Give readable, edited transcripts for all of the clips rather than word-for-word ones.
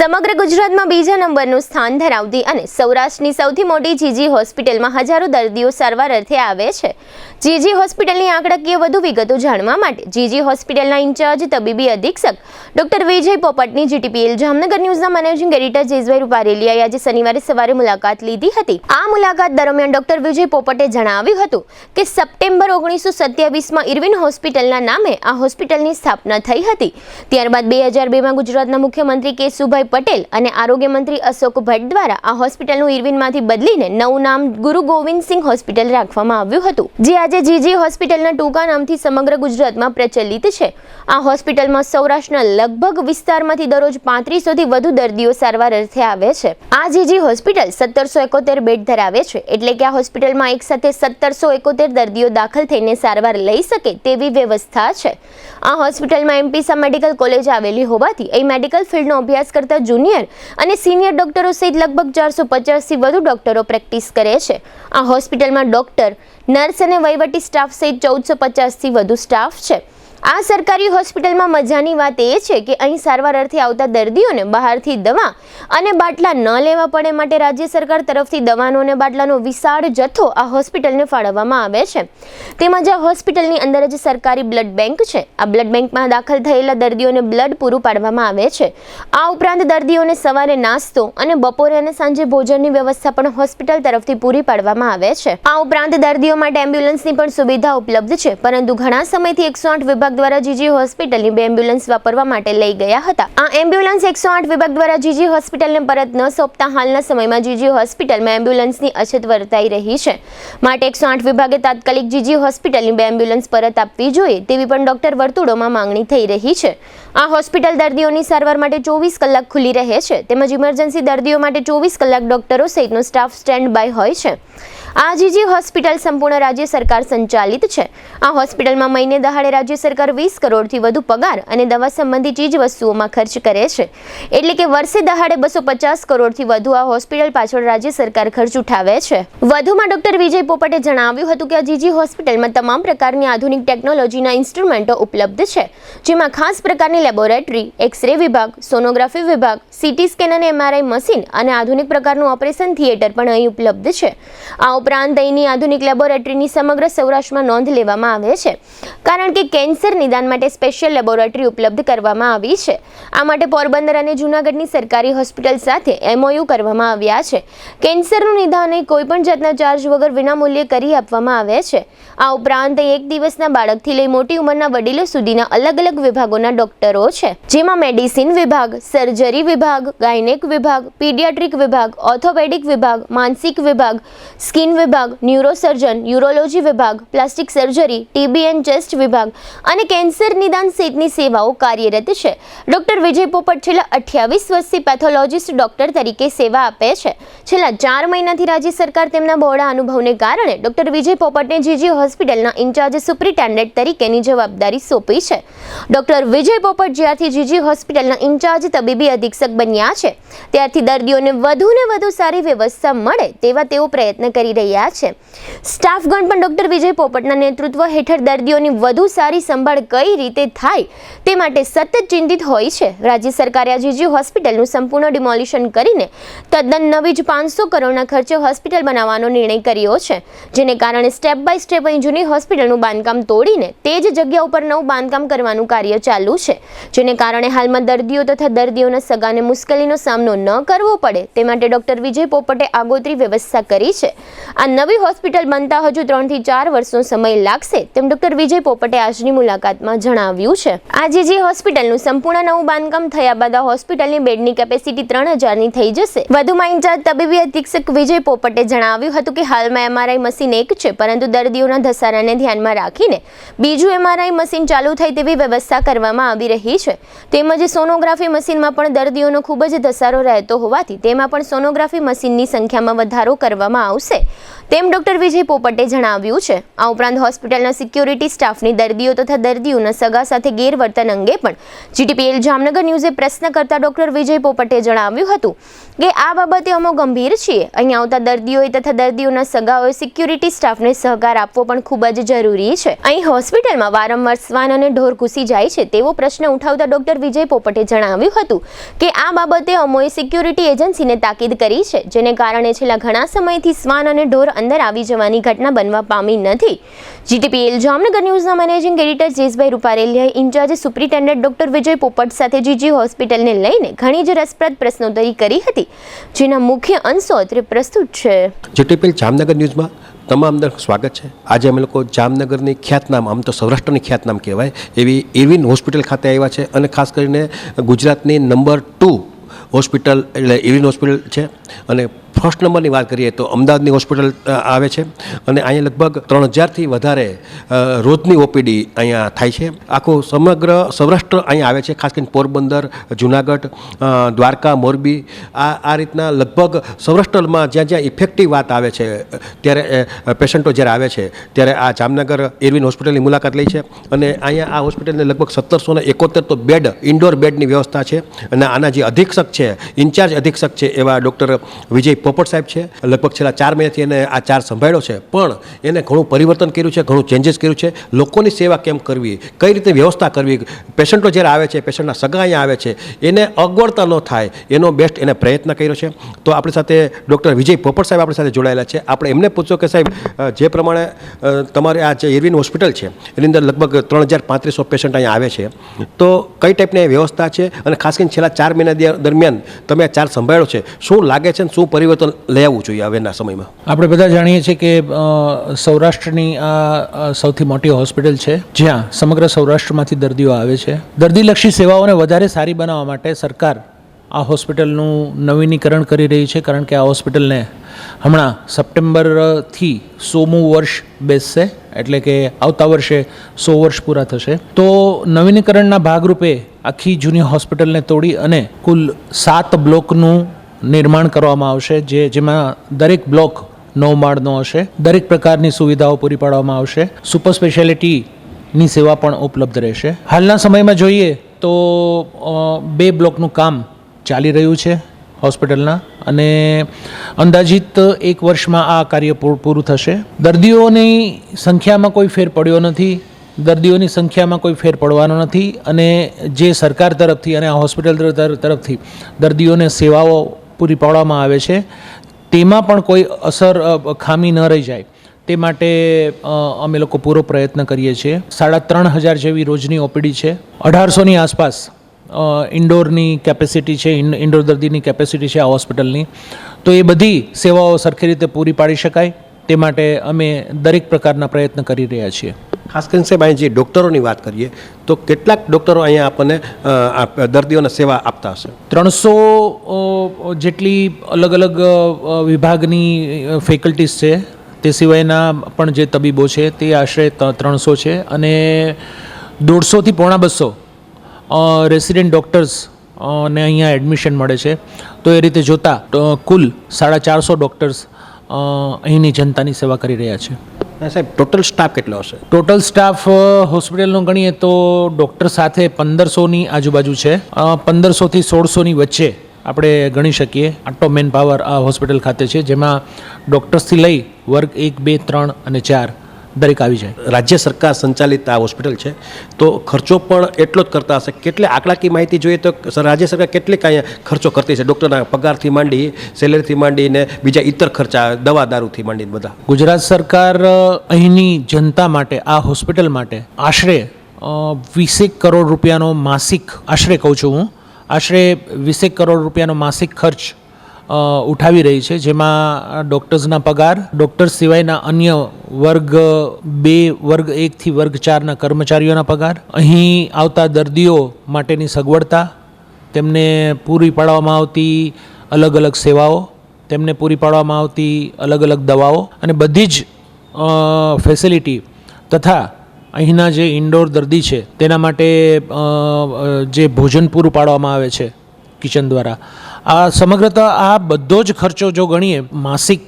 સમગ્ર ગુજરાતમાં બીજા નંબરનું સ્થાન ધરાવતી અને સૌરાષ્ટ્રની સૌથી મોટી જીજી હોસ્પિટલમાં હજારો દર્દીઓ સારવાર અર્થે આવે છે. જીજી હોસ્પિટલની આંકડાકીય વધુ વિગતો જાણવા માટે જીજી હોસ્પિટલના ઇન્ચાર્જ તબીબી અધિક્ષક ડોક્ટર વિજય પોપટની જીટીપીએલ જામનગર ન્યૂઝના મેનેજિંગ એડિટર જેસભાઈ રૂપારેલિયાએ આજે શનિવારે સવારે મુલાકાત લીધી હતી. આ મુલાકાત દરમિયાન ડોક્ટર વિજય પોપટે જણાવ્યું હતું કે સપ્ટેમ્બર 1927માં ઇરવિન હોસ્પિટલના નામે આ હોસ્પિટલની સ્થાપના થઈ હતી. ત્યારબાદ 2002માં ગુજરાતના મુખ્યમંત્રી કેશુભાઈ પટેલ અને આરોગ્ય મંત્રી અશોક ભટ્ટ દ્વારા આ હોસ્પિટલનું ઇરવિનમાંથી બદલીને નવું નામ ગુરુ ગોવિંદસિંહ હોસ્પિટલ રાખવામાં આવ્યું હતું, જે આજે જીજી હોસ્પિટલના ટૂંકા નામથી સમગ્ર ગુજરાતમાં પ્રચલિત છે. આ હોસ્પિટલમાં સૌરાષ્ટ્રના લગભગ વિસ્તારમાંથી દરરોજ 3500 થી વધુ દર્દીઓ સારવાર અર્થે આવે છે. આ જીજી હોસ્પિટલ 1771 બેડ ધરાવે છે, એટલે કે આ હોસ્પિટલમાં એક સાથે 1771 દર્દીઓ દાખલ થઈને સારવાર લઈ શકે તેવી વ્યવસ્થા છે. આ હોસ્પિટલમાં એમપીસા મેડિકલ કોલેજ આવેલી હોવાથી અહીં મેડિકલ ફિલ્ડનો અભ્યાસ કરતા જુનિયર અને સિનિયર ડોક્ટરો સહિત લગભગ 450 થી વધુ ડોક્ટરો પ્રેક્ટિસ કરે છે. આ હોસ્પિટલમાં ડોક્ટર, નર્સ અને વહીવટી સ્ટાફ સહિત 1450 થી વધુ સ્ટાફ છે. આ સરકારી હોસ્પિટલમાં મજાની વાત એ છે કે અહીં સારવાર અર્થે આવતા દર્દીઓને બહારથી દવા અને બાટલા ન લેવા પડે માટે રાજ્ય સરકાર તરફથી દવાનો અને બાટલાનો વિશાળ જથ્થો આ હોસ્પિટલને ફાળવવામાં આવે છે. તેમજ આ હોસ્પિટલની અંદર જ સરકારી બ્લડ બેંક છે. આ બ્લડ બેંકમાં દાખલ થયેલા દર્દીઓને બ્લડ પૂરું પાડવામાં આવે છે. આ ઉપરાંત દર્દીઓને સવારે નાસ્તો અને બપોરે અને સાંજે ભોજનની વ્યવસ્થા પણ હોસ્પિટલ તરફથી પૂરી પાડવામાં આવે છે. આ ઉપરાંત દર્દીઓ માટે એમ્બ્યુલન્સની પણ સુવિધા ઉપલબ્ધ છે, પરંતુ ઘણા સમયથી 108 વિભાગ દ્વારા જીજી હોસ્પિટલની 2 એમ્બ્યુલન્સ વાપરવા માટે લઈ ગયા હતા. આ એમ્બ્યુલન્સ 108 વિભાગ દ્વારા જીજી હોસ્પિટલને પરત ન સોંપતા હાલના સમયમાં જીજી હોસ્પિટલમાં એમ્બ્યુલન્સની અછત વર્તાઈ રહી છે. માટે 108 વિભાગે તાત્કાલિક જીજી હોસ્પિટલની 2 એમ્બ્યુલન્સ પરત આપવી જોઈએ તેવી પણ ડોક્ટર વર્તુળોમાં માંગણી થઈ રહી છે. આ હોસ્પિટલ દર્દીઓની સારવાર માટે 24 કલાક ખુલ્લી રહે છે. તેમજ ઇમરજન્સી દર્દીઓ માટે 24 કલાક ડોક્ટરો સહિતનો સ્ટાફ સ્ટેન્ડ બાય હોય છે. આ જીજી હોસ્પિટલ સંપૂર્ણ રાજ્ય સરકાર સંચાલિત છે. આ હોસ્પિટલમાં મહિને દહાડે રાજ્ય સરકાર 20 કરોડથી વધુ પગાર અને દવા સંબંધી ચીજ વસ્તુઓમાં ખર્ચ કરે છે. એટલે કે વર્ષે દહાડે 250 કરોડથી વધુ આ હોસ્પિટલ પાછળ રાજ્ય સરકાર ખર્ચ ઉઠાવે છે. વધુમાં ડોક્ટર વિજય પોપટે જણાવ્યું હતું કે આ જીજી હોસ્પિટલમાં તમામ પ્રકારની આધુનિક ટેકનોલોજીના ઇન્સ્ટ્રુમેન્ટો ઉપલબ્ધ છે, જેમાં ખાસ પ્રકારની લેબોરેટરી, એક્સ-રે વિભાગ, સોનોગ્રાફી વિભાગ, સીટી સ્કેન અને એમઆરઆઈ મશીન અને આધુનિક પ્રકારનું ઓપરેશન થિયેટર પણ અહીં ઉપલબ્ધ છે. આ ઉપરાંત અહીંની આધુનિક લેબોરેટરીની સમગ્ર સૌરાષ્ટ્રમાં નોંધ લેવામાં આવે છે, કારણ કે કેન્સર નિદાન માટે સ્પેશિયલ લેબોરેટરી ઉપલબ્ધ કરવામાં આવી છે. આ માટે પોરબંદર અને જૂનાગઢની સરકારી હોસ્પિટલ સાથે MOU કરવામાં આવ્યા છે. કેન્સરનું નિદાન કોઈપણ જાતના ચાર્જ વગર વિનામૂલ્યે કરી આપવામાં આવે છે. આ ઉપરાંત એક દિવસના બાળકથી લઈ મોટી ઉંમરના વડીલો સુધીના અલગ અલગ વિભાગોના ડોક્ટરો છે, જેમાં મેડિસિન વિભાગ, સર્જરી વિભાગ, ગાયનેક વિભાગ, પીડિયાટ્રિક વિભાગ, ઓર્થોપેડિક વિભાગ, માનસિક વિભાગ, સ્કિન વિભાગ, ન્યુરોસર્જન, યુરોલોજી વિભાગ, plastic surgery, TB and chest વિભાગ અને કેન્સર નિદાન સહિતની સેવાઓ કાર્યરત છે. ડોક્ટર વિજય પોપટ છેલ્લા 28 વર્ષથી પેથોલોજીસ્ટ ડોક્ટર તરીકે સેવા આપે છે. છેલ્લા 4 મહિનાથી રાજ્ય સરકાર તેમના બહોળા અનુભવને કારણે ડોક્ટર વિજય પોપટને જીજી હોસ્પિટલના ઇન્ચાર્જ સુપ્રિન્ટેન્ડન્ટ તરીકેની જવાબદારી સોંપી છે. ડોક્ટર વિજય પોપટ જ્યારથી જીજી હોસ્પિટલના ઇન્ચાર્જ તબીબી અધિક્ષક બન્યા છે, ત્યારથી દર્દીઓને વધુને વધુ સારી વ્યવસ્થા મળે તેવા તેઓ પ્રયત્ન કરી રહ્યા છે. સ્ટાફગણ પણ ડોક્ટર વિજય પોપટના નેતૃત્વ હેઠળ દર્દીઓની વધુ સારી સંભાળ કઈ રીતે થાય તે માટે સતત ચિંતિત હોય છે. રાજ્ય સરકારે આ જીજી હોસ્પિટલનું સંપૂર્ણ ડિમોલિશન કરીને તદ્દન નવી જ 500 કરોડના ખર્ચે હોસ્પિટલ બનાવવાનો નિર્ણય કર્યો છે, જેને કારણે સ્ટેપ બાય સ્ટેપ અહીં જૂની હોસ્પિટલનું બાંધકામ તોડીને તે જ જગ્યા ઉપર નવું બાંધકામ કરવાનું કાર્ય ચાલુ છે, જેને કારણે હાલમાં દર્દીઓ તથા દર્દીઓના સગાને મુશ્કેલીનો સામનો ન કરવો પડે તે માટે ડોક્ટર વિજય પોપટે આગોતરી વ્યવસ્થા કરી છે. આ નવી હોસ્પિટલ બનતા હજુ 3 થી 4 વર્ષનો સમય લાગશે તેમ ડોક્ટર વિજય પોપટે આજની મુલાકાતમાં જણાવ્યું છે. આ જીજી હોસ્પિટલનું સંપૂર્ણ નવું બાંધકામ થયા બાદ આ હોસ્પિટલની બેડની કેપેસિટી 3000ની થઈ જશે. વધુમાં ઇન્ચાર્જ તબીબી અધિક્ષક વિજય પોપટે જણાવ્યું હતું કે હાલમાં MRI મશીન એક છે, પરંતુ દર્દીઓના ધસારાને ધ્યાનમાં રાખીને બીજું MRI મશીન ચાલુ થાય તેવી વ્યવસ્થા કરવામાં આવી રહી છે. તેમજ સોનોગ્રાફી મશીનમાં પણ દર્દીઓનો ખૂબ જ ધસારો રહેતો હોવાથી તેમાં પણ સોનોગ્રાફી મશીનની સંખ્યામાં વધારો કરવામાં આવશે. તેમ ડોક્ટર વિજય પોપટે જણાવ્યું છે. આ ઉપરાંત હોસ્પિટલના સિક્યોરિટી સ્ટાફની દર્દીઓ તથા દર્દીઓના સગા સાથે ગેરવર્તન અંગે પણ GTPL જામનગર ન્યૂઝે પ્રશ્ન કરતા ડોક્ટર વિજય પોપટે જણાવ્યું હતું કે આ બાબતે અમે ગંભીર છીએ. અહીં આવતા દર્દીઓએ તથા દર્દીઓના સગાઓએ સિક્યોરિટી સ્ટાફને સહકાર આપવો પણ ખૂબ જ જરૂરી છે. અહીં હોસ્પિટલમાં વારંવાર શ્વાન અને ઢોર ઘૂસી જાય છે તેવો પ્રશ્ન ઉઠાવતા ડોક્ટર વિજય પોપટે જણાવ્યું હતું કે આ બાબતે અમોએ સિક્યોરિટી એજન્સીને તાકીદ કરી છે, જેને કારણે છેલ્લા ઘણા સમયથી શ્વાન અને ઢોર અંદર આવી જવાની ઘટના બનવા પામી નથી. GTPL જામનગર ન્યૂઝના મેનેજિંગ એડિટર જેસભાઈ રૂપારેલિયાએ in-charge superintendent doctor Vijay Popat સાથે GG હોસ્પિટલને લઈને ઘણી જ રસપ્રદ પ્રશ્નોત્તરી કરી હતી, જેના મુખ્ય અંશો અત્રે પ્રસ્તુત છે. GTPL જામનગર ન્યૂઝમાં તમામ દર્શક સ્વાગત છે. આજે અમે લોકો જામનગરની ખ્યાતનામ, આમ તો સૌરાષ્ટ્રની ખ્યાતનામ કહેવાય એવી ઇરવિન હોસ્પિટલ ખાતે આવ્યા છે અને ખાસ કરીને ગુજરાતની નંબર 2 હોસ્પિટલ એટલે ઇરવિન હોસ્પિટલ છે. અને ફર્સ્ટ નંબરની વાત કરીએ તો અમદાવાદની હોસ્પિટલ આવે છે અને અહીંયા લગભગ 3000થી વધારે રોજની OPD અહીંયા થાય છે. આખું સમગ્ર સૌરાષ્ટ્ર અહીંયા આવે છે, ખાસ કરીને પોરબંદર, જુનાગઢ, દ્વારકા, મોરબી આ રીતના લગભગ સૌરાષ્ટ્રમાં જ્યાં જ્યાં ઇફેક્ટિવ વાત આવે છે ત્યારે પેશન્ટો જ્યારે આવે છે ત્યારે આ જામનગર ઇરવિન હોસ્પિટલની મુલાકાત લે છે. અને અહીંયા આ હોસ્પિટલને લગભગ 1771 તો બેડ, ઇન્ડોર બેડની વ્યવસ્થા છે. અને આના જે અધિક્ષક છે, ઇન્ચાર્જ અધિક્ષક છે એવા ડૉક્ટર વિજય પોપટ સાહેબ છે. લગભગ છેલ્લા 4 મહિનાથી એને આ ચાર્જ સંભાળ્યો છે, પણ એને ઘણું પરિવર્તન કર્યું છે, ઘણું ચેન્જીસ કર્યું છે. લોકોની સેવા કેમ કરવી, કઈ રીતે વ્યવસ્થા કરવી, પેશન્ટો જ્યારે આવે છે, પેશન્ટના સગા અહીંયા આવે છે, એને અગવડતા ન થાય એનો બેસ્ટ એને પ્રયત્ન કર્યો છે. તો આપણી સાથે ડૉક્ટર વિજય પોપટ સાહેબ આપણી સાથે જોડાયેલા છે. આપણે એમને પૂછ્યો કે સાહેબ, જે પ્રમાણે તમારે આ જે ઇરવિન હોસ્પિટલ છે એની અંદર લગભગ 3500 પેશન્ટ અહીંયા આવે છે, તો કઈ ટાઈપની વ્યવસ્થા છે અને ખાસ કરીને છેલ્લા 4 મહિના દરમિયાન તમે આ ચાર્જ સંભાળ્યો છે, શું લાગે છે અને શું પરિવર્તન લઈ આવવું જોઈએ હવેના સમયમાં? આપણે બધા જાણીએ છીએ કે સૌરાષ્ટ્રની આ સૌથી મોટી હોસ્પિટલ છે, જ્યાં સમગ્ર સૌરાષ્ટ્રમાંથી દર્દીઓ આવે છે. દર્દીલક્ષી સેવાઓને વધારે સારી બનાવવા માટે સરકાર આ હોસ્પિટલનું નવીનીકરણ કરી રહી છે, કારણ કે આ હોસ્પિટલને હમણાં સપ્ટેમ્બરથી 100મું વર્ષ બેસશે, એટલે કે આવતા વર્ષે 100 વર્ષ પૂરા થશે. તો નવીનીકરણના ભાગરૂપે આખી જૂની હોસ્પિટલને તોડી અને કુલ 7 બ્લોકનું નિર્માણ કરવામાં આવશે, જેમાં દરેક બ્લોક 9 માળનો હશે. દરેક પ્રકારની સુવિધાઓ પૂરી પાડવામાં આવશે. સુપર સ્પેશિયાલિટીની સેવા પણ ઉપલબ્ધ રહેશે. હાલના સમયમાં જોઈએ તો 2 બ્લોકનું કામ ચાલી રહ્યું છે હોસ્પિટલના, અને અંદાજિત 1 વર્ષમાં આ કાર્ય પૂરું થશે. દર્દીઓની સંખ્યામાં કોઈ ફેર પડ્યો નથી, દર્દીઓની સંખ્યામાં કોઈ ફેર પડવાનો નથી. અને જે સરકાર તરફથી અને આ હોસ્પિટલ તરફથી દર્દીઓને સેવાઓ પૂરી પાડવામાં આવે છે તેમાં પણ કોઈ ખામી ન રહી જાય તે માટે અમે લોકો પૂરો પ્રયત્ન કરીએ છીએ. 3500 જેવી રોજની OPD છે. 1800ની આસપાસ ઇન્ડોરની કેપેસિટી છે, ઇન્ડોર દર્દીની કેપેસિટી છે આ હોસ્પિટલની. તો એ બધી સેવાઓ સરખી રીતે પૂરી પાડી શકાય તે માટે અમે દરેક પ્રકારના પ્રયત્ન કરી રહ્યા છીએ. ખાસ કરીને સાહેબ, અહીં જે ડૉક્ટરોની વાત કરીએ તો કેટલાક ડૉક્ટરો અહીંયા આપણને દર્દીઓને સેવા આપતા હશે? 300 જેટલી અલગ અલગ વિભાગની ફેકલ્ટીઝ છે. તે સિવાયના પણ જે તબીબો છે તે આશરે 300 છે, અને 150 થી પોણા 200 રેસિડેન્ટ ડૉક્ટર્સ ને અહીંયા એડમિશન મળે છે. તો એ રીતે જોતાં કુલ 450 ડૉક્ટર્સ અહીંની જનતાની સેવા કરી રહ્યા છે. સાહેબ, ટોટલ સ્ટાફ કેટલો હશે? ટોટલ સ્ટાફ હોસ્પિટલનો ગણીએ તો ડૉક્ટર સાથે 1500ની આજુબાજુ છે. 1500 થી 1600ની વચ્ચે આપણે ગણી શકીએ. આટલો મેન પાવર આ હોસ્પિટલ ખાતે છે, જેમાં ડૉક્ટર્સથી લઈ વર્ગ 1, 2, 3 અને 4 દરેક આવી જાય. રાજ્ય સરકાર સંચાલિત આ હોસ્પિટલ છે, તો ખર્ચો પણ એટલો જ કરતા હશે. કેટલી આંકડાકીય માહિતી જોઈએ તો રાજ્ય સરકાર કેટલીક અહીંયા ખર્ચો કરતી છે, ડૉક્ટરના પગારથી માંડી, સેલેરીથી માંડીને બીજા ઇતર ખર્ચા, દવા દારૂથી માંડીને બધા? ગુજરાત સરકાર અહીંની જનતા માટે, આ હોસ્પિટલ માટે આશરે 20 કરોડ રૂપિયાનો માસિક, આશરે કહું છું હું, આશરે 20 કરોડ રૂપિયાનો માસિક ખર્ચ ઉઠાવી રહી છે, જેમાં ડૉક્ટર્સના પગાર, ડૉક્ટર્સ સિવાયના અન્ય વર્ગ 2, વર્ગ 1 થી વર્ગ 4ના કર્મચારીઓના પગાર, અહીં આવતા દર્દીઓ માટેની સગવડતા, તેમને પૂરી પાડવામાં આવતી અલગ અલગ સેવાઓ, તેમને પૂરી પાડવામાં આવતી અલગ અલગ દવાઓ અને બધી જ ફેસિલિટી તથા અહીંના જે ઇન્ડોર દર્દી છે તેના માટે જે ભોજન પૂરું પાડવામાં આવે છે કિચન દ્વારા. આ સમગ્રત આ બધો જ ખર્ચો જો ગણીએ માસિક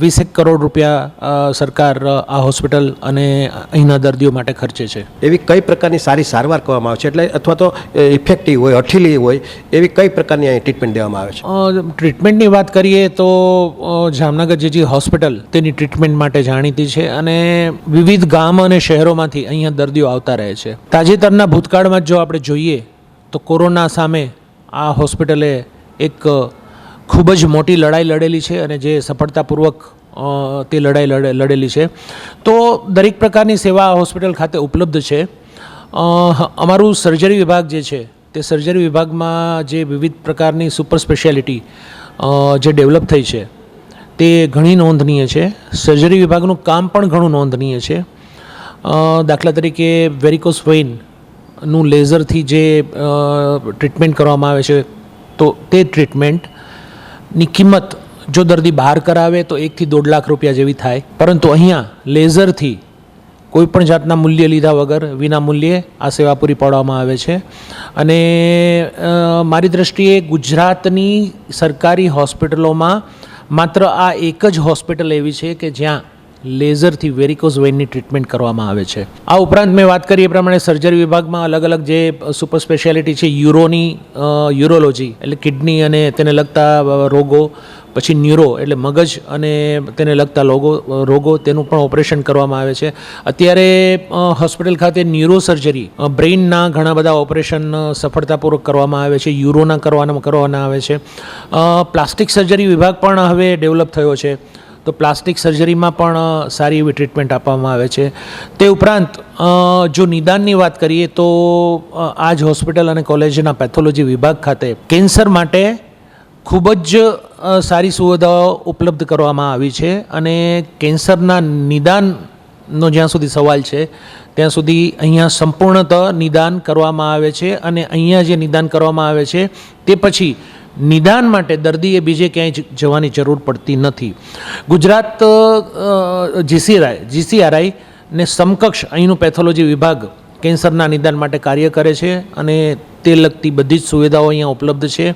20 કરોડ રૂપિયા સરકાર આ હોસ્પિટલ અને અહીંના દર્દીઓ માટે ખર્ચે છે. એવી કઈ પ્રકારની સારી સારવાર કરવામાં આવે છે, એટલે અથવા તો ઇફેક્ટિવ હોય, હઠીલી હોય એવી કઈ પ્રકારની અહીં ટ્રીટમેન્ટ દેવામાં આવે છે? ટ્રીટમેન્ટની વાત કરીએ તો જામનગર જીજી હોસ્પિટલ તેની ટ્રીટમેન્ટ માટે જાણીતી છે અને વિવિધ ગામ અને શહેરોમાંથી અહીંયા દર્દીઓ આવતા રહે છે. તાજેતરના ભૂતકાળમાં જો આપણે જોઈએ તો કોરોના સામે આ હોસ્પિટલે એક ખૂબ જ મોટી લડાઈ લડેલી છે અને જે સફળતાપૂર્વક તે લડાઈ લડેલી છે. તો દરેક પ્રકારની સેવા આ હોસ્પિટલ ખાતે ઉપલબ્ધ છે. અમારું સર્જરી વિભાગ જે છે તે સર્જરી વિભાગમાં જે વિવિધ પ્રકારની સુપર સ્પેશિયાલિટી જે ડેવલપ થઈ છે તે ઘણી નોંધનીય છે. સર્જરી વિભાગનું કામ પણ ઘણું નોંધનીય છે. દાખલા તરીકે વેરિકોસ વેઇનનું લેઝરથી જે ટ્રીટમેન્ટ કરવામાં આવે છે તો તે ટ્રીટમેન્ટની કિંમત જો દર્દી બહાર કરાવે તો 1 થી 1.5 લાખ રૂપિયા જેવી થાય, પરંતુ અહીંયા લેઝરથી કોઈ પણ જાતના મૂલ્ય લીધા વગર વિના મૂલ્યે આ સેવા પૂરી પાડવામાં આવે છે. અને મારી દૃષ્ટિએ ગુજરાતની સરકારી હોસ્પિટલોમાં માત્ર આ એક જ હોસ્પિટલ એવી છે કે જ્યાં લેઝરથી વેરિકોઝ વેઇનની ટ્રીટમેન્ટ કરવામાં આવે છે. આ ઉપરાંત મેં વાત કરી એ પ્રમાણે સર્જરી વિભાગમાં અલગ અલગ જે સુપર સ્પેશિયાલિટી છે, યુરોલોજી એટલે કિડની અને તેને લગતા રોગો, પછી ન્યુરો એટલે મગજ અને તેને લગતા રોગો તેનું પણ ઓપરેશન કરવામાં આવે છે. અત્યારે હોસ્પિટલ ખાતે ન્યુરો સર્જરી બ્રેઇનના ઘણા બધા ઓપરેશન સફળતાપૂર્વક કરવામાં આવે છે, યુરોના કરવાના આવે છે. પ્લાસ્ટિક સર્જરી વિભાગ પણ હવે ડેવલપ થયો છે, તો પ્લાસ્ટિક સર્જરીમાં પણ સારી એવી ટ્રીટમેન્ટ આપવામાં આવે છે. તે ઉપરાંત જો નિદાનની વાત કરીએ તો આ જ હોસ્પિટલ અને કોલેજના પેથોલોજી વિભાગ ખાતે કેન્સર માટે ખૂબ જ સારી સુવિધાઓ ઉપલબ્ધ કરવામાં આવી છે અને કેન્સરના નિદાનનો જ્યાં સુધી સવાલ છે ત્યાં સુધી અહીંયા સંપૂર્ણતઃ નિદાન કરવામાં આવે છે અને અહીંયા જે નિદાન કરવામાં આવે છે તે પછી નિદાન માટે દર્દીએ બીજે ક્યાંય જવાની જરૂર પડતી નથી. ગુજરાત જીસીઆરઆઈ ને સમકક્ષ અહીંનું પેથોલોજી વિભાગ કેન્સરના નિદાન માટે કાર્ય કરે છે અને તે લગતી બધી જ સુવિધાઓ અહીંયા ઉપલબ્ધ છે.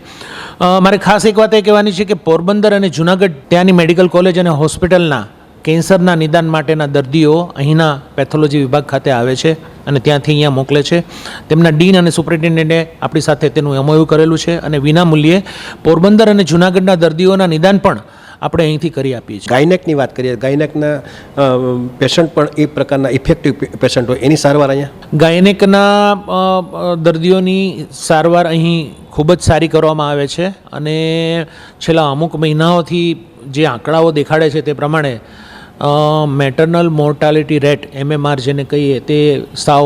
મારે ખાસ એક વાત એ કહેવાની છે કે પોરબંદર અને જુનાગઢ ત્યાંની મેડિકલ કોલેજ અને હોસ્પિટલના કેન્સરના નિદાન માટેના દર્દીઓ અહીંના પેથોલોજી વિભાગ ખાતે આવે છે અને ત્યાંથી અહીંયા મોકલે છે. તેમના ડીન અને સુપરિન્ટેન્ડન્ટે આપણી સાથે તેનું એમઓયુ કરેલું છે અને વિના મૂલ્યે પોરબંદર અને જુનાગઢના દર્દીઓના નિદાન પણ આપણે અહીંથી કરી આપીએ છીએ. ગાયનેકની વાત કરીએ, ગાયનેકના પેશન્ટ પણ એ પ્રકારના ઇફેક્ટિવ પેશન્ટ હોય એની સારવાર અહીંયા? ગાયનેકના દર્દીઓની સારવાર અહીં ખૂબ જ સારી કરવામાં આવે છે અને છેલ્લા અમુક મહિનાઓથી જે આંકડાઓ દેખાડે છે તે પ્રમાણે મેટર્નલ મોર્ટાલિટી રેટ MMR જેને કહીએ તે સાવ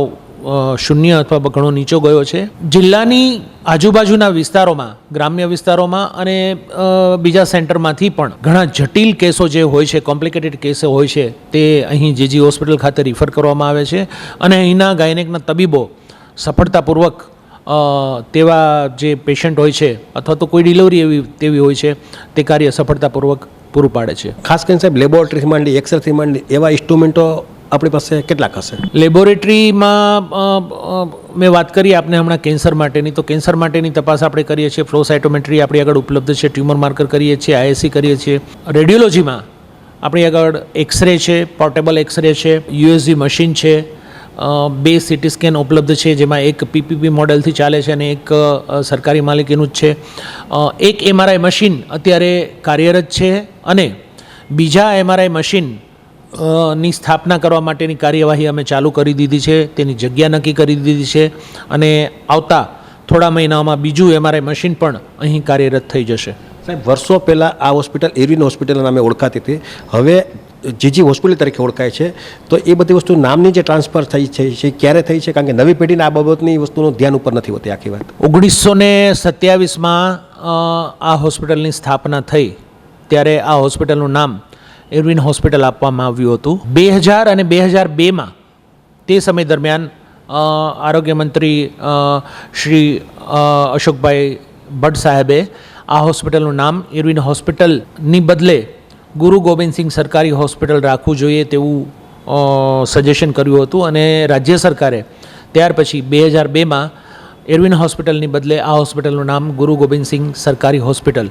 શૂન્ય અથવા ઘણો નીચો ગયો છે. જિલ્લાની આજુબાજુના વિસ્તારોમાં, ગ્રામ્ય વિસ્તારોમાં અને બીજા સેન્ટરમાંથી પણ ઘણા જટિલ કેસો જે હોય છે, કોમ્પ્લિકેટેડ કેસો હોય છે, તે અહીં જીજી હોસ્પિટલ ખાતે રિફર કરવામાં આવે છે અને અહીંના ગાયનેકના તબીબો સફળતાપૂર્વક તેવા જે પેશન્ટ હોય છે અથવા તો કોઈ ડિલિવરી તેવી હોય છે તે કાર્ય સફળતાપૂર્વક પૂરું પાડે છે. ખાસ કરીને સાહેબ લેબોરેટરીથી માંડી, એક્સરેથી માંડી એવા ઇન્સ્ટ્રુમેન્ટો આપણી પાસે કેટલાક હશે? લેબોરેટરીમાં મેં વાત કરી આપને હમણાં કેન્સર માટેની, તો કેન્સર માટેની તપાસ આપણે કરીએ છીએ. ફ્લો સાયટોમેટ્રી આપણી આગળ ઉપલબ્ધ છે, ટ્યુમર માર્કર કરીએ છીએ, ISC કરીએ છીએ. રેડિયોલોજીમાં આપણી આગળ એક્સરે છે, પોર્ટેબલ એક્સરે છે, USG મશીન છે, 2 CT સ્કેન ઉપલબ્ધ છે જેમાં એક PPP મોડેલથી ચાલે છે અને એક સરકારી માલિકીનું જ છે. એક MRI મશીન અત્યારે કાર્યરત છે અને બીજા MRI મશીન ની સ્થાપના કરવા માટેની કાર્યવાહી અમે ચાલુ કરી દીધી છે, તેની જગ્યા નક્કી કરી દીધી છે અને આવતા થોડા મહિનાઓમાં બીજું MRI મશીન પણ અહીં કાર્યરત થઈ જશે. સાહેબ, વર્ષો પહેલાં આ હોસ્પિટલ એરવિન હોસ્પિટલ નામે ઓળખાતી હતી, હવે જીજી હોસ્પિટલ તરીકે ઓળખાય છે. તો એ બધી વસ્તુ નામની જે ટ્રાન્સફર થઈ છે એ ક્યારે થઈ છે? કારણ કે નવી પેઢીને આ બાબતની વસ્તુનું ધ્યાન ઉપર નથી હોતી આખી વાત. 1927માં આ હોસ્પિટલની સ્થાપના થઈ ત્યારે આ હોસ્પિટલનું નામ એરવિન હોસ્પિટલ આપવામાં આવ્યું હતું. 2000 અને 2002માં તે સમય દરમિયાન આરોગ્ય મંત્રી શ્રી અશોકભાઈ ભટ્ટ સાહેબે આ હોસ્પિટલનું નામ એરવિન હોસ્પિટલની બદલે ગુરુ ગોબિંદસિંઘ સરકારી હોસ્પિટલ રાખવું જોઈએ તેવું સજેશન કર્યું હતું અને રાજ્ય સરકારે ત્યાર પછી 2002માં એરવિન હોસ્પિટલની બદલે આ હોસ્પિટલનું નામ ગુરુ ગોબિંદસિંહ સરકારી હોસ્પિટલ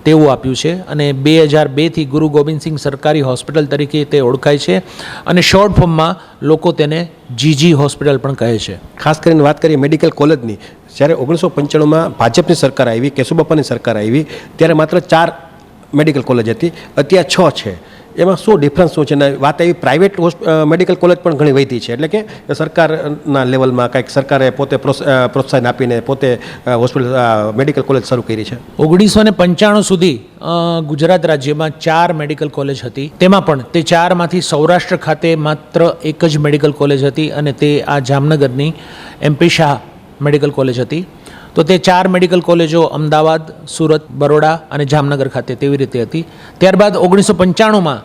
તેવું આપ્યું છે અને 2002થી ગુરુ ગોબિંદસિંહ સરકારી હોસ્પિટલ તરીકે તે ઓળખાય છે અને શોર્ટ ફોર્મમાં લોકો તેને જીજી હોસ્પિટલ પણ કહે છે. ખાસ કરીને વાત કરીએ મેડિકલ કોલેજની, જ્યારે 1995માં ભાજપની સરકાર આવી, કેશુબાપાની સરકાર આવી, ત્યારે માત્ર 4 મેડિકલ કોલેજ હતી, અત્યારે 6 છે. એમાં શું ડિફરન્સ શું છે? ને વાત એવી પ્રાઇવેટ મેડિકલ કોલેજ પણ ઘણી વધી છે, એટલે કે સરકારના લેવલમાં કંઈક સરકારે પોતે પ્રોત્સાહન આપીને પોતે હોસ્પિટલ મેડિકલ કોલેજ શરૂ કરી છે. 1995 સુધી ગુજરાત રાજ્યમાં 4 મેડિકલ કોલેજ હતી. તેમાં પણ તે 4માંથી સૌરાષ્ટ્ર ખાતે માત્ર એક જ મેડિકલ કોલેજ હતી અને તે આ જામનગરની MP શાહ મેડિકલ કોલેજ હતી. તો તે 4 મેડિકલ કોલેજો અમદાવાદ, સુરત, બરોડા અને જામનગર ખાતે તેવી રીતે હતી. ત્યારબાદ 1995માં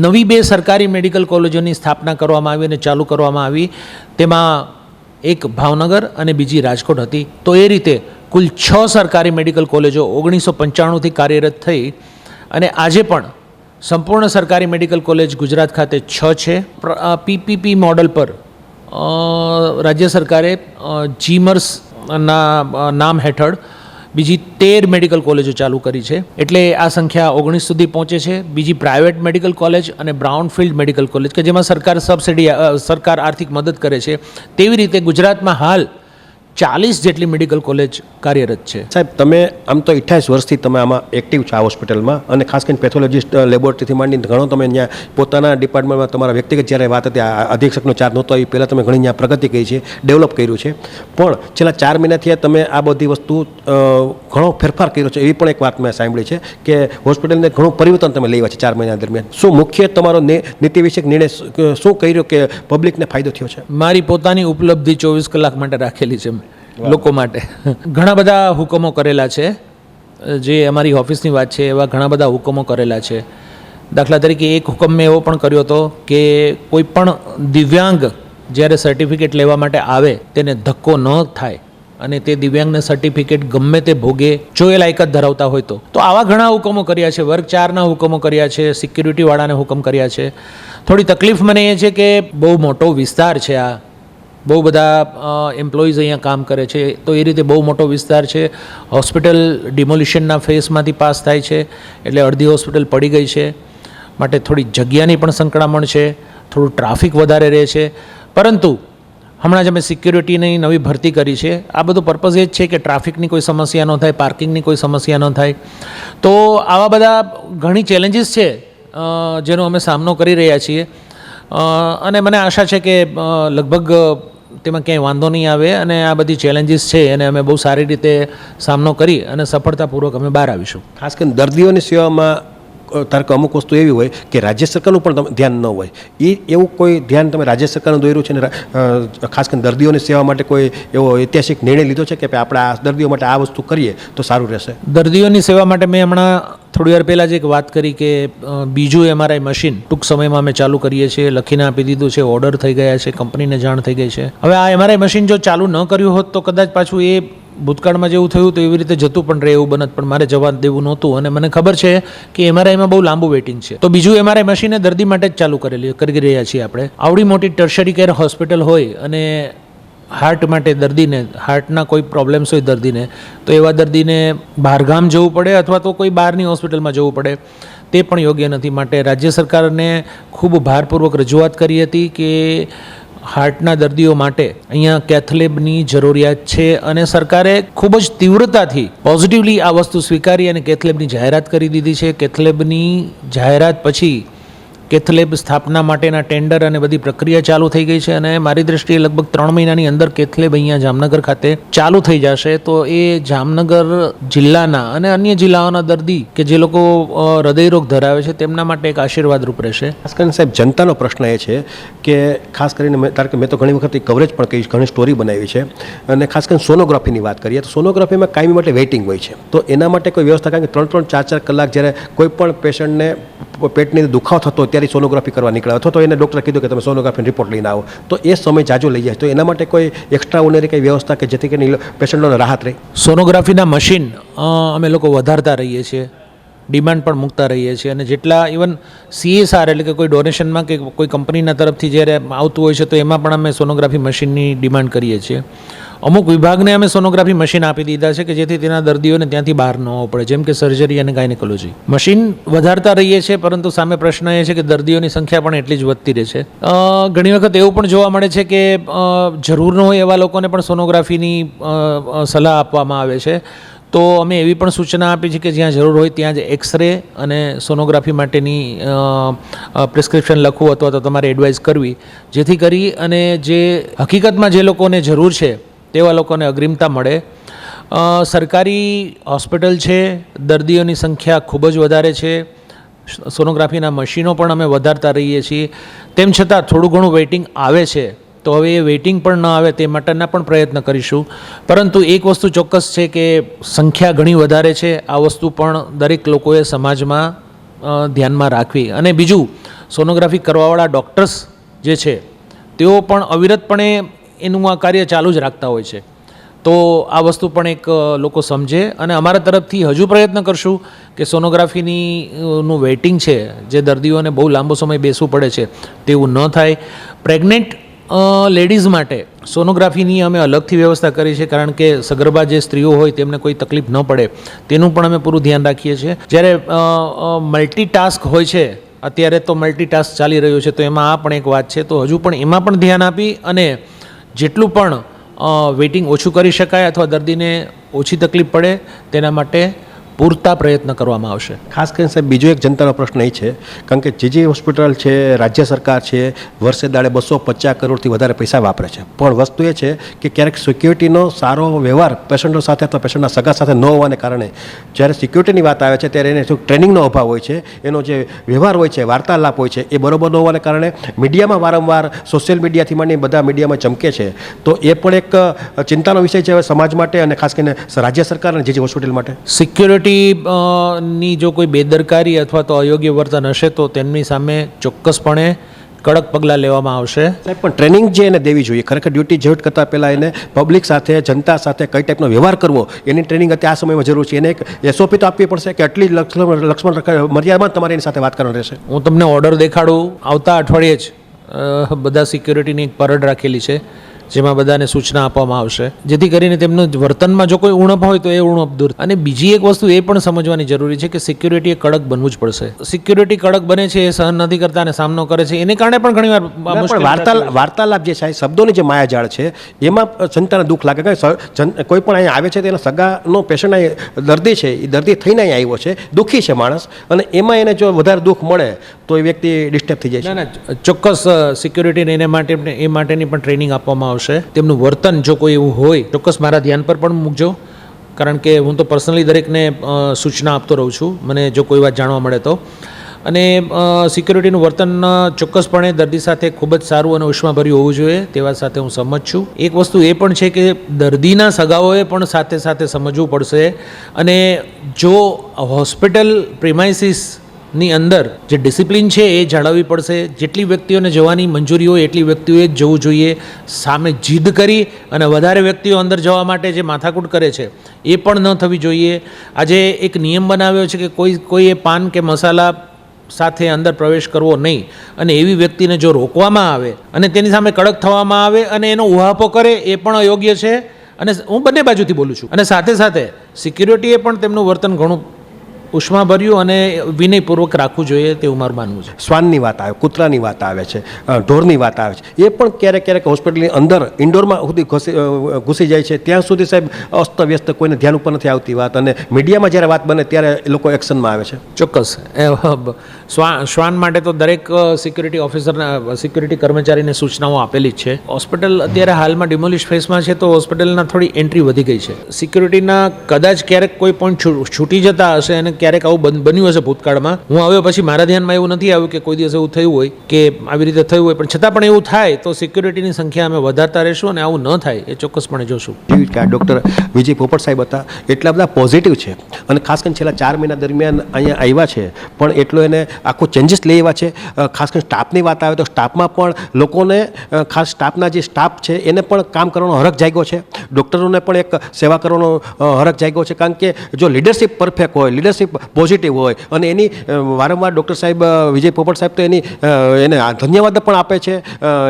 નવી 2 સરકારી મેડિકલ કોલેજોની સ્થાપના કરવામાં આવી અને ચાલુ કરવામાં આવી. તેમાં એક ભાવનગર અને બીજી રાજકોટ હતી. તો એ રીતે કુલ 6 સરકારી મેડિકલ કોલેજો 1995થી કાર્યરત થઈ અને આજે પણ સંપૂર્ણ સરકારી મેડિકલ કોલેજ ગુજરાત ખાતે 6 છે. PPP મોડલ પર રાજ્ય સરકારે જીમર્સ ના નામ હેઠળ બીજી 13 મેડિકલ કોલેજો ચાલુ કરી છે. એટલે આ સંખ્યા 19 સુધી પહોંચે છે. બીજી પ્રાઇવેટ મેડિકલ કોલેજ અને બ્રાઉનફિલ્ડ મેડિકલ કોલેજ કે જેમાં સરકાર આર્થિક મદદ કરે છે, તેવી રીતે ગુજરાતમાં હાલ 40 જેટલી મેડિકલ કોલેજ કાર્યરત છે. સાહેબ, તમે આમ તો 28 વર્ષથી તમે આમાં એક્ટિવ છો આ હોસ્પિટલમાં, અને ખાસ કરીને પેથોલોજીસ્ટ લેબોરેટરીથી માંડીને ઘણો તમે અહીંયા પોતાના ડિપાર્ટમેન્ટમાં તમારા વ્યક્તિગત જ્યારે વાત હતી, અધિક્ષકનો ચાર્જ નહોતો એ પહેલાં તમે ઘણી અહીંયા પ્રગતિ કરી છે, ડેવલપ કર્યું છે. પણ છેલ્લા 4 મહિનાથી તમે આ બધી વસ્તુ ઘણો ફેરફાર કર્યો છે એવી પણ એક વાત મેં સાંભળી છે કે હોસ્પિટલને ઘણું પરિવર્તન તમે લેવા છે 4 મહિના દરમિયાન. શું મુખ્ય તમારો નીતિ વિષયક નિર્ણય શું કર્યો કે પબ્લિકને ફાયદો થયો છે? મારી પોતાની ઉપલબ્ધિ 24 કલાક માટે રાખેલી છે લોકો માટે. ઘણા બધા હુકમો કરેલા છે, જે અમારી ઓફિસની વાત છે એવા ઘણા બધા હુકમો કરેલા છે. દાખલા તરીકે એક હુકમ મેં એવો પણ કર્યો હતો કે કોઈ પણ દિવ્યાંગ જ્યારે સર્ટિફિકેટ લેવા માટે આવે તેને ધક્કો ન થાય અને તે દિવ્યાંગને સર્ટિફિકેટ ગમે તે ભોગે જો એ લાયકાત ધરાવતા હોય તો આવા ઘણા હુકમો કર્યા છે. વર્ગ 4ના હુકમો કર્યા છે, સિક્યુરિટીવાળાને હુકમ કર્યા છે. થોડી તકલીફ મને એ છે કે બહુ મોટો વિસ્તાર છે, આ બહુ બધા એમ્પ્લોઈઝ અહીંયા કામ કરે છે, તો એ રીતે બહુ મોટો વિસ્તાર છે. હોસ્પિટલ ડિમોલિશનના ફેઝમાંથી પાસ થાય છે, એટલે અડધી હોસ્પિટલ પડી ગઈ છે, માટે થોડી જગ્યાની પણ સંકળામણ છે, થોડું ટ્રાફિક વધારે રહે છે. પરંતુ હમણાં જ અમે સિક્યુરિટીની નવી ભરતી કરી છે. આ બધું પર્પઝ એ જ છે કે ટ્રાફિકની કોઈ સમસ્યા ન થાય, પાર્કિંગની કોઈ સમસ્યા ન થાય. તો આવા બધા ઘણી ચેલેન્જીસ છે જેનો અમે સામનો કરી રહ્યા છીએ અને મને આશા છે કે લગભગ તેમાં ક્યાંય વાંધો નહીં આવે અને આ બધી ચેલેન્જીસ છે એને અમે બહુ સારી રીતે સામનો કરી અને સફળતાપૂર્વક અમે બહાર આવીશું. ખાસ કરીને દર્દીઓની સેવામાં ધારો કે અમુક વસ્તુ એવી હોય કે રાજ્ય સરકારનું પણ ધ્યાન ન હોય, એ એવું કોઈ ધ્યાન તમે રાજ્ય સરકારનું દોર્યું છે ને ખાસ કરીને દર્દીઓની સેવા માટે કોઈ એવો ઐતિહાસિક નિર્ણય લીધો છે કે આપણે આ દર્દીઓ માટે આ વસ્તુ કરીએ તો સારું રહેશે? દર્દીઓની સેવા માટે મેં હમણાં થોડી વાર પહેલાં જ એક વાત કરી કે બીજું MRI મશીન ટૂંક સમયમાં અમે ચાલુ કરીએ છીએ, લખીને આપી દીધું છે, ઓર્ડર થઈ ગયા છે, કંપનીને જાણ થઈ ગઈ છે. હવે આ MRI મશીન જો ચાલુ ન કર્યું હોત તો કદાચ પાછું એ ભૂતકાળમાં જેવું થયું તો એવી રીતે જતું પણ રહે એવું બનત, પણ મારે જવા દેવું નહોતું અને મને ખબર છે કે MRIમાં બહુ લાંબુ વેઇટિંગ છે. તો બીજું MRI મશીન દર્દી માટે જ ચાલુ કરી રહ્યા છીએ આપણે. આવડી મોટી ટર્શરી કેર હોસ્પિટલ હોય અને હાર્ટ માટે દર્દીને, હાર્ટના કોઈ પ્રોબ્લેમ્સ હોય દર્દીને, તો એવા દર્દીને બહારગામ જવું પડે અથવા તો કોઈ બહારની હોસ્પિટલમાં જવું પડે, તે પણ યોગ્ય નથી. માટે રાજ્ય સરકારને ખૂબ ભારપૂર્વક રજૂઆત કરી હતી કે હાર્ટના દર્દીઓ માટે અહીંયા કેથલેબની જરૂરિયાત છે અને સરકારે ખૂબ જ તીવ્રતાથી પોઝિટિવલી આ વસ્તુ સ્વીકારી અને કેથલેબની જાહેરાત કરી દીધી છે. કેથલેબની જાહેરાત પછી કેથલેબ સ્થાપના માટેના ટેન્ડર અને બધી પ્રક્રિયા ચાલુ થઈ ગઈ છે અને મારી દ્રષ્ટિએ લગભગ 3 મહિનાની અંદર કેથલેબ અહીંયા જામનગર ખાતે ચાલુ થઈ જશે. તો એ જામનગર જિલ્લાના અને અન્ય જિલ્લાઓના દર્દી કે જે લોકો હૃદયરોગ ધરાવે છે તેમના માટે એક આશીર્વાદરૂપ રહેશે. ખાસ કરીને સાહેબ જનતાનો પ્રશ્ન એ છે કે ખાસ કરીને મેં તો ઘણી વખત કવરેજ પણ કરી, ઘણી સ્ટોરી બનાવી છે અને ખાસ કરીને સોનોગ્રાફીની વાત કરીએ તો સોનોગ્રાફીમાં કાયમી માટે વેઇટિંગ હોય છે. તો એના માટે કોઈ વ્યવસ્થા, કારણ કે 3-3, 4-4 કલાક જ્યારે કોઈ પણ પેશન્ટને પેટની દુખાવો થતો ત્યારે સોનોગ્રાફી કરવા નીકળ્યા અથવા તો એને ડૉક્ટરે કીધું કે તમે સોનોગ્રાફી રિપોર્ટ લઈને આવો, તો એ સમય જાજો લઈ જાય, તો એના માટે કોઈ એક્સ્ટ્રા ઓર્ડિનરી કંઈ વ્યવસ્થા કે જેથી કરીને પેશન્ટોને રાહત રહે? સોનોગ્રાફીના મશીન અમે લોકો વધારતા રહીએ છીએ, ડિમાન્ડ પણ મૂકતા રહીએ છીએ અને જેટલા ઇવન CSR એટલે કે કોઈ ડોનેશનમાં કે કોઈ કંપનીના તરફથી જ્યારે આવતું હોય છે તો એમાં પણ અમે સોનોગ્રાફી મશીનની ડિમાન્ડ કરીએ છીએ. અમુક વિભાગને અમે સોનોગ્રાફી મશીન આપી દીધા છે કે જેથી તેના દર્દીઓને ત્યાંથી બહાર ન આવવું પડે, જેમ કે સર્જરી અને ગાયનેકોલોજી. મશીન વધારતા રહીએ છીએ, પરંતુ સામે પ્રશ્ન એ છે કે દર્દીઓની સંખ્યા પણ એટલી જ વધતી રહે છે. ઘણી વખત એવું પણ જોવા મળે છે કે જરૂર ન હોય એવા લોકોને પણ સોનોગ્રાફીની સલાહ આપવામાં આવે છે. તો અમે એવી પણ સૂચના આપી છે કે જ્યાં જરૂર હોય ત્યાં જ એક્સરે અને સોનોગ્રાફી માટેની પ્રિસ્ક્રિપ્શન લખવું અથવા તો તમારે એડવાઇસ કરવી, જેથી કરી અને જે હકીકતમાં જે લોકોને જરૂર છે તેવા લોકોને અગ્રિમતા મળે. સરકારી હોસ્પિટલ છે, દર્દીઓની સંખ્યા ખૂબ જ વધારે છે, સોનોગ્રાફીના મશીનો પણ અમે વધારતા રહીએ છીએ. તેમ છતાં થોડું ઘણું વેઇટિંગ આવે છે, તો હવે એ વેઇટિંગ પણ ન આવે તે માટેના પણ પ્રયત્ન કરીશું. પરંતુ એક વસ્તુ ચોક્કસ છે કે સંખ્યા ઘણી વધારે છે, આ વસ્તુ પણ દરેક લોકોએ સમાજમાં ધ્યાનમાં રાખવી. અને બીજું, સોનોગ્રાફી કરવાવાળા ડૉક્ટર્સ જે છે તેઓ પણ અવિરતપણે એનું આ કાર્ય ચાલુ જ રાખતા હોય છે. તો આ વસ્તુ પણ એક લોકો સમજે, અને અમારા તરફથી હજુ પ્રયત્ન કરશું કે સોનોગ્રાફીનું વેઇટિંગ છે, જે દર્દીઓને બહુ લાંબો સમય બેસવું પડે છે, તેવું ન થાય. પ્રેગ્નેન્ટ લેડીઝ માટે સોનોગ્રાફીની અમે અલગથી વ્યવસ્થા કરી છે, કારણ કે સગર્ભા જે સ્ત્રીઓ હોય તેમને કોઈ તકલીફ ન પડે તેનું પણ અમે પૂરું ધ્યાન રાખીએ છીએ. જ્યારે મલ્ટીટાસ્ક હોય છે, અત્યારે તો મલ્ટીટાસ્ક ચાલી રહ્યું છે, તો એમાં આ પણ એક વાત છે, તો હજુ પણ એમાં પણ ધ્યાન આપી અને જેટલું પણ વેઇટિંગ ઓછું કરી શકાય અથવા દર્દીને ઓછી તકલીફ પડે તેના માટે પૂરતા પ્રયત્ન કરવામાં આવશે. ખાસ કરીને સાહેબ બીજો એક જનતાનો પ્રશ્ન એ છે, કારણ કે જે હોસ્પિટલ છે, રાજ્ય સરકાર છે, વર્ષે દાડે 250 કરોડથી વધારે પૈસા વાપરે છે, પણ વસ્તુ એ છે કે ક્યારેક સિક્યુરિટીનો સારો વ્યવહાર પેશન્ટો સાથે અથવા પેશન્ટના સગા સાથે ન હોવાને કારણે જ્યારે સિક્યુરિટીની વાત આવે છે ત્યારે એને ટ્રેનિંગનો અભાવ હોય છે, એનો જે વ્યવહાર હોય છે, વાર્તાલાપ હોય છે, એ બરોબર ન હોવાને કારણે મીડિયામાં વારંવાર સોશિયલ મીડિયાથી માંડી બધા મીડિયામાં ચમકે છે. તો એ પણ એક ચિંતાનો વિષય છે સમાજ માટે અને ખાસ કરીને રાજ્ય સરકાર અને જે હોસ્પિટલ માટે. સિક્યુરિટી ની જો કોઈ બેદરકારી અથવા તો અયોગ્ય વર્તન હશે તો તેમની સામે ચોક્કસપણે કડક પગલાં લેવામાં આવશે. સાહેબ, પણ ટ્રેનિંગ જે એને દેવી જોઈએ, ખરેખર ડ્યુટી જેટ કરતાં પહેલાં એને પબ્લિક સાથે, જનતા સાથે કઈ ટાઈપનો વ્યવહાર કરવો એની ટ્રેનિંગ અત્યારે આ સમયમાં જરૂર છે. એને એક એસઓપી તો આપવી પડશે કે આટલી લક્ષ્મણ મર્યાદામાં તમારે એની સાથે વાત કરવાની રહેશે. હું તમને ઓર્ડર દેખાડું. આવતા અઠવાડિયે જ બધા સિક્યુરિટીની એક પરેડ રાખેલી છે, જેમાં બધાને સૂચના આપવામાં આવશે, જેથી કરીને તેમનું વર્તનમાં જો કોઈ ઉણપ હોય તો એ ઉણપ દૂર. અને બીજી એક વસ્તુ એ પણ સમજવાની જરૂરી છે કે સિક્યુરિટી એ કડક બનવું જ પડશે. સિક્યુરિટી કડક બને છે, એ સહન નથી કરતા અને સામનો કરે છે, એને કારણે પણ ઘણીવાર વાર્તાલાપ જે છે, શબ્દોની જે માયાજાળ છે, એમાં જનતાને દુઃખ લાગે. કોઈ પણ અહીંયા આવે છે તેના સગાનો પેશન્ટ અહીં દર્દી છે, એ દર્દી થઈને અહીં આવ્યો છે, દુઃખી છે માણસ, અને એમાં એને જો વધારે દુઃખ મળે તો એ વ્યક્તિ ડિસ્ટર્બ થઈ જાય છે. ના, ચોક્કસ સિક્યુરિટીને એ માટેની પણ ટ્રેનિંગ આપવામાં આવશે. તેમનું વર્તન જો કોઈ એવું હોય ચોક્કસ મારા ધ્યાન પર પણ મૂકજો, કારણ કે હું તો પર્સનલી દરેકને સૂચના આપતો રહું છું મને જો કોઈ વાત જાણવા મળે તો. અને સિક્યુરિટીનું વર્તન ચોક્કસપણે દર્દી સાથે ખૂબ જ સારું અને ઉષ્માભર્યું હોવું જોઈએ, તેવા સાથે હું સંમત છું. એક વસ્તુ એ પણ છે કે દર્દીના સગાઓએ પણ સાથે સાથે સમજવું પડશે, અને જો હોસ્પિટલ પ્રિમાઇસીસ ની અંદર જે ડિસિપ્લિન છે એ જાળવવી પડશે. જેટલી વ્યક્તિઓને જવાની મંજૂરી હોય એટલી વ્યક્તિઓએ જ જવું જોઈએ. સામે જીદ કરી અને વધારે વ્યક્તિઓ અંદર જવા માટે જે માથાકૂટ કરે છે એ પણ ન થવી જોઈએ. આજે એક નિયમ બનાવ્યો છે કે કોઈએ પાન કે મસાલા સાથે અંદર પ્રવેશ કરવો નહીં, અને એવી વ્યક્તિને જો રોકવામાં આવે અને તેની સામે કડક થવામાં આવે અને એનો ઉહાપો કરે એ પણ અયોગ્ય છે. અને હું બંને બાજુથી બોલું છું. અને સાથે સાથે સિક્યુરિટીએ પણ તેમનું વર્તન ઘણું ઉષ્માભર્યું અને વિનયપૂર્વક રાખવું જોઈએ તેવું મારું માનવું છે. શ્વાનની વાત આવે, કૂતરાની વાત આવે છે, ઢોરની વાત આવે છે, એ પણ ક્યારેક ક્યારેક હોસ્પિટલની અંદર ઇન્ડોરમાં સુધી ઘૂસી જાય છે. ત્યાં સુધી સાહેબ અસ્તવ્યસ્ત, કોઈને ધ્યાન ઉપર નથી આવતી વાત, અને મીડિયામાં જ્યારે વાત બને ત્યારે એ લોકો એક્શનમાં આવે છે. ચોક્કસ શ્વાન માટે તો દરેક સિક્યુરિટી ઓફિસરના, સિક્યુરિટી કર્મચારીને સૂચનાઓ આપેલી જ છે. હોસ્પિટલ અત્યારે હાલમાં ડિમોલિશ ફેસમાં છે, તો હોસ્પિટલના થોડી એન્ટ્રી વધી ગઈ છે. સિક્યુરિટીના કદાચ ક્યારેક કોઈ પોઈન્ટ છૂટી જતા હશે, અને ક્યારેક આવું બન્યું હશે ભૂતકાળમાં. હું આવ્યો પછી મારા ધ્યાનમાં એવું નથી આવ્યું કે કોઈ દિવસ એવું થયું હોય કે આવી રીતે થયું હોય, પણ છતાં પણ એવું થાય તો સિક્યુરિટીની સંખ્યા અમે વધારતા રહીશું, અને આવું ન થાય એ ચોક્કસપણે જોશું. ડૉક્ટર વિજય પોપટ સાહેબ હતા, એટલા બધા પોઝિટિવ છે, અને ખાસ કરીને છેલ્લા 4 મહિના દરમિયાન અહીંયા આવ્યા છે, પણ એટલો એને આખો ચેન્જીસ લઈ આવ્યા છે. ખાસ કરીને સ્ટાફની વાત આવે તો સ્ટાફમાં પણ લોકોને, ખાસ સ્ટાફના જે સ્ટાફ છે એને પણ કામ કરવાનો હરખ જાગ્યો છે. ડૉક્ટરોને પણ એક સેવા કરવાનો હરખ જાગ્યો છે, કારણ કે જો લીડરશિપ પરફેક્ટ હોય, લીડરશિપ પોઝિટિવ હોય અને એની વારંવાર ડૉક્ટર સાહેબ વિજય પોપટ સાહેબ તો એને ધન્યવાદ પણ આપે છે,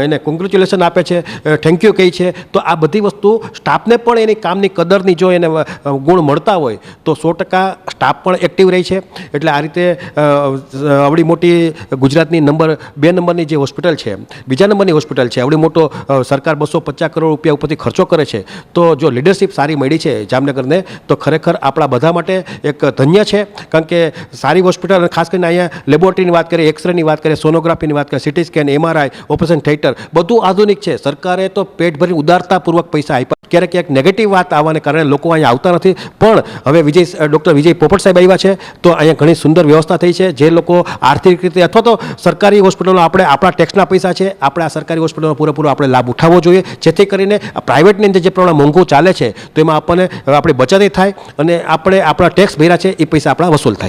એને કોંગ્રેચ્યુલેશન આપે છે, થેન્ક યુ કહે છે. તો આ બધી વસ્તુ સ્ટાફને પણ એની કામની કદરની જો એને ગુણ મળતા હોય તો 100% સ્ટાફ પણ એક્ટિવ રહે છે. એટલે આ રીતે આવડી મોટી ગુજરાતની નંબર 2 નંબરની જે હોસ્પિટલ છે, બીજા નંબરની હોસ્પિટલ છે, આવડી મોટો સરકાર 250 કરોડ રૂપિયા ઉપરથી ખર્ચો કરે છે. તો જો લીડરશિપ સારી મળી છે જામનગરને તો ખરેખર આપણા બધા માટે એક ધન્ય છે. કારણ કે સારી હોસ્પિટલ અને ખાસ કરીને અહીંયા લેબોરેટરીની વાત કરીએ, એક્સરેની વાત કરીએ, સોનોગ્રાફીની વાત કરીએ, city scan, MRI, operation theatre બધું આધુનિક છે. સરકારે તો પેટ ભરી ઉદારતાપૂર્વક પૈસા આપ્યા. ક્યારેક નેગેટિવ વાત આવવાને કારણે લોકો અહીંયા આવતા નથી, પણ હવે ડૉક્ટર વિજય પોપટ સાહેબ આવ્યા છે તો અહીંયા ઘણી સુંદર વ્યવસ્થા થઈ છે. જે લોકો આર્થિક રીતે અથવા તો સરકારી હોસ્પિટલો આપણે આપણા ટેક્સના પૈસા છે, આપણે આ સરકારી હોસ્પિટલનો પૂરેપૂરો આપણે લાભ ઉઠાવવો જોઈએ, જેથી કરીને પ્રાઇવેટની અંદર જે પ્રમાણે મોંઘું ચાલે છે તો એમાં આપણને આપણી બચત થાય અને આપણે આપણા ટેક્સ ભર્યા છે એ પૈસા આપણા વસૂલ થાય.